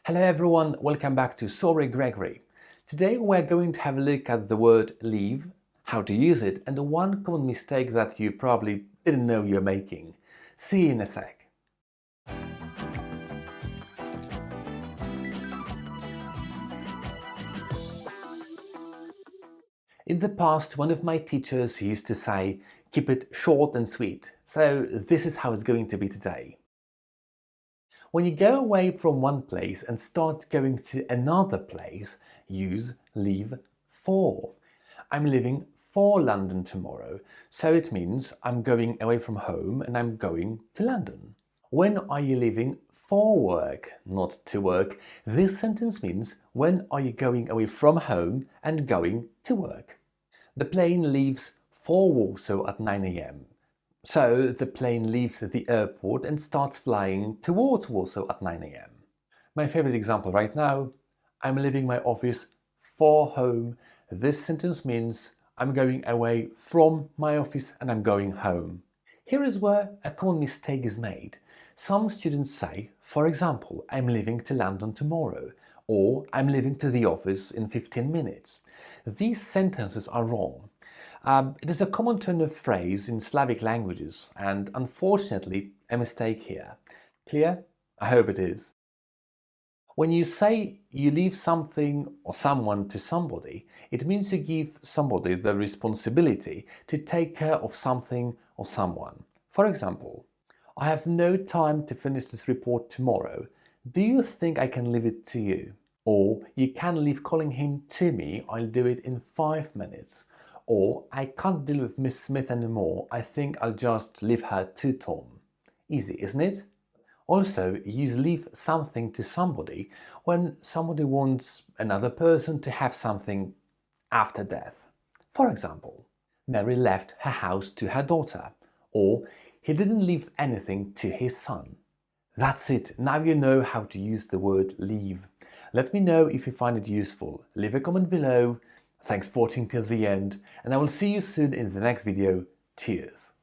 Hello everyone, welcome back to SorryGregory. Today we're going to have a look at the word leave, how to use it, and the one common mistake that you probably didn't know you're making. See you in a sec. In the past, one of my teachers used to say, keep it short and sweet, so this is how it's going to be today. When you go away from one place and start going to another place, use leave for. I'm leaving for London tomorrow, so it means I'm going away from home and I'm going to London. When are you leaving for work, not to work? This sentence means when are you going away from home and going to work? The plane leaves for Warsaw at 9 a.m. So the plane leaves the airport and starts flying towards Warsaw at 9 a.m. My favorite example right now, I'm leaving my office for home. This sentence means I'm going away from my office and I'm going home. Here is where a common mistake is made. Some students say, for example, I'm leaving to London tomorrow, or I'm leaving to the office in 15 minutes. These sentences are wrong. It is a common turn of phrase in Slavic languages and, unfortunately, a mistake here. Clear? I hope it is. When you say you leave something or someone to somebody, it means you give somebody the responsibility to take care of something or someone. For example, I have no time to finish this report tomorrow. Do you think I can leave it to you? Or you can leave calling him to me, I'll do it in 5 minutes. Or I can't deal with Miss Smith anymore, I think I'll just leave her to Tom. Easy, isn't it? Also, use leave something to somebody when somebody wants another person to have something after death. For example, Mary left her house to her daughter, or he didn't leave anything to his son. That's it, now you know how to use the word leave. Let me know if you find it useful. Leave a comment below. Thanks for watching till the end, and I will see you soon in the next video. Cheers!